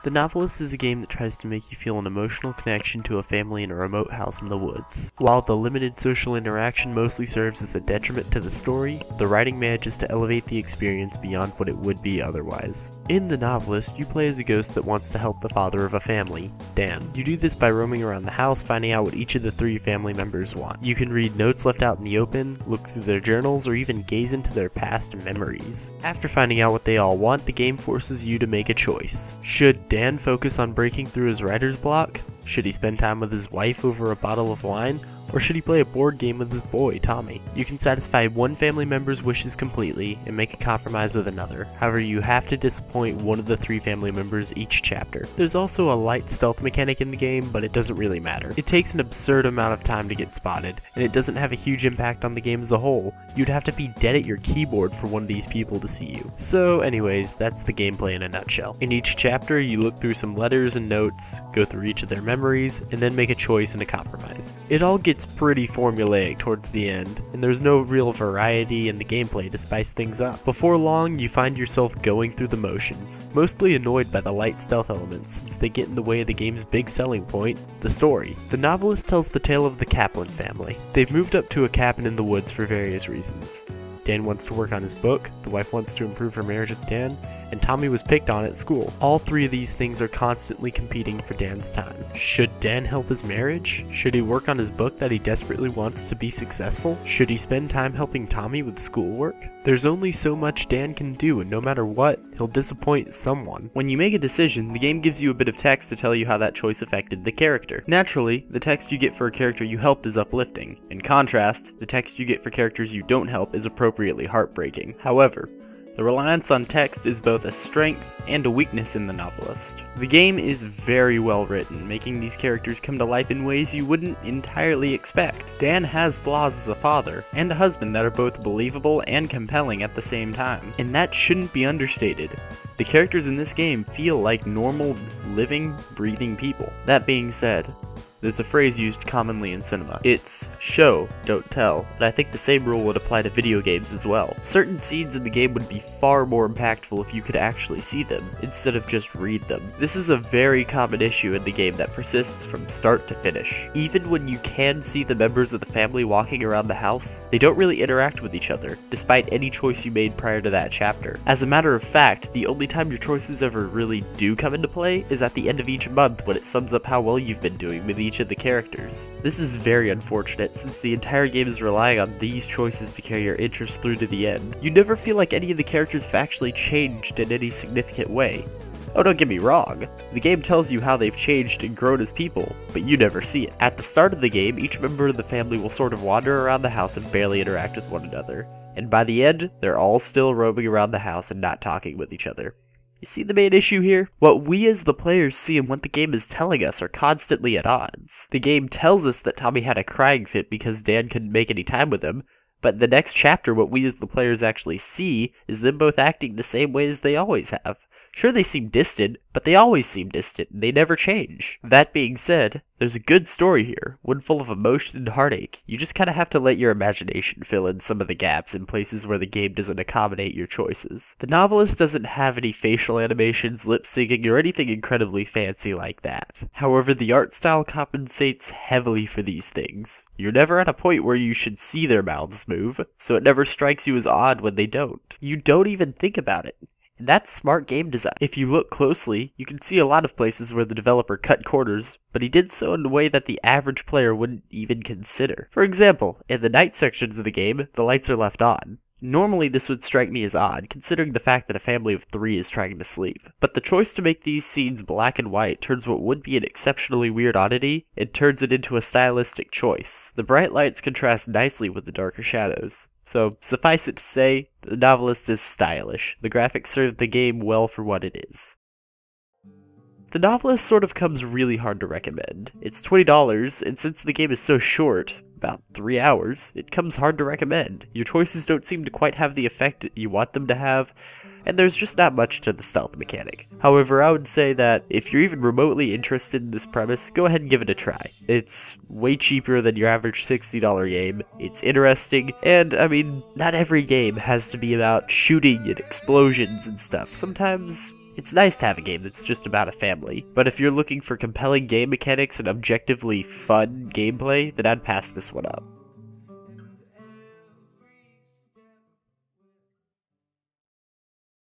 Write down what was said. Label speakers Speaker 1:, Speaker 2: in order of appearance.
Speaker 1: The Novelist is a game that tries to make you feel an emotional connection to a family in a remote house in the woods. While the limited social interaction mostly serves as a detriment to the story, the writing manages to elevate the experience beyond what it would be otherwise. In The Novelist, you play as a ghost that wants to help the father of a family, Dan. You do this by roaming around the house, finding out what each of the 3 family members want. You can read notes left out in the open, look through their journals, or even gaze into their past memories. After finding out what they all want, the game forces you to make a choice. Should Dan focus on breaking through his writer's block? Should he spend time with his wife over a bottle of wine? Or should he play a board game with his boy, Tommy? You can satisfy one family member's wishes completely and make a compromise with another. However, you have to disappoint one of the 3 family members each chapter. There's also a light stealth mechanic in the game, but it doesn't really matter. It takes an absurd amount of time to get spotted, and it doesn't have a huge impact on the game as a whole. You'd have to be dead at your keyboard for one of these people to see you. So anyways, that's the gameplay in a nutshell. In each chapter, you look through some letters and notes, go through each of their memories, and then make a choice and a compromise. It all gets pretty formulaic towards the end, and there's no real variety in the gameplay to spice things up. Before long, you find yourself going through the motions, mostly annoyed by the light stealth elements since they get in the way of the game's big selling point, the story. The Novelist tells the tale of the Kaplan family. They've moved up to a cabin in the woods for various reasons. Dan wants to work on his book, the wife wants to improve her marriage with Dan, and Tommy was picked on at school. All 3 of these things are constantly competing for Dan's time. Should Dan help his marriage? Should he work on his book that he desperately wants to be successful? Should he spend time helping Tommy with schoolwork? There's only so much Dan can do, and no matter what, he'll disappoint someone. When you make a decision, the game gives you a bit of text to tell you how that choice affected the character. Naturally, the text you get for a character you helped is uplifting. In contrast, the text you get for characters you don't help is appropriately heartbreaking. However, the reliance on text is both a strength and a weakness in The Novelist. The game is very well written, making these characters come to life in ways you wouldn't entirely expect. Dan has flaws as a father and a husband that are both believable and compelling at the same time, and that shouldn't be understated. The characters in this game feel like normal, living, breathing people. That being said, there's a phrase used commonly in cinema. It's show, don't tell, and I think the same rule would apply to video games as well. Certain scenes in the game would be far more impactful if you could actually see them, instead of just read them. This is a very common issue in the game that persists from start to finish. Even when you can see the members of the family walking around the house, they don't really interact with each other, despite any choice you made prior to that chapter. As a matter of fact, the only time your choices ever really do come into play is at the end of each month when it sums up how well you've been doing with each of the characters. This is very unfortunate since the entire game is relying on these choices to carry your interest through to the end. You never feel like any of the characters have actually changed in any significant way. Oh, don't get me wrong, the game tells you how they've changed and grown as people, but you never see it. At the start of the game, each member of the family will sort of wander around the house and barely interact with one another, and by the end, they're all still roaming around the house and not talking with each other. You see the main issue here? What we as the players see and what the game is telling us are constantly at odds. The game tells us that Tommy had a crying fit because Dan couldn't make any time with him, but in the next chapter what we as the players actually see is them both acting the same way as they always have. Sure, they seem distant, but they always seem distant, and they never change. That being said, there's a good story here, one full of emotion and heartache. You just kinda have to let your imagination fill in some of the gaps in places where the game doesn't accommodate your choices. The Novelist doesn't have any facial animations, lip syncing, or anything incredibly fancy like that. However, the art style compensates heavily for these things. You're never at a point where you should see their mouths move, so it never strikes you as odd when they don't. You don't even think about it. And that's smart game design. If you look closely, you can see a lot of places where the developer cut corners, but he did so in a way that the average player wouldn't even consider. For example, in the night sections of the game, the lights are left on. Normally this would strike me as odd, considering the fact that a family of 3 is trying to sleep. But the choice to make these scenes black and white turns what would be an exceptionally weird oddity, and turns it into a stylistic choice. The bright lights contrast nicely with the darker shadows. So, suffice it to say, The Novelist is stylish. The graphics serve the game well for what it is. The Novelist sort of comes really hard to recommend. It's $20, and since the game is so short, about 3 hours, it comes hard to recommend. Your choices don't seem to quite have the effect you want them to have, and there's just not much to the stealth mechanic. However, I would say that if you're even remotely interested in this premise, go ahead and give it a try. It's way cheaper than your average $60 game, it's interesting, and I mean, not every game has to be about shooting and explosions and stuff. Sometimes It's nice to have a game that's just about a family, but if you're looking for compelling game mechanics and objectively fun gameplay, then I'd pass this one up.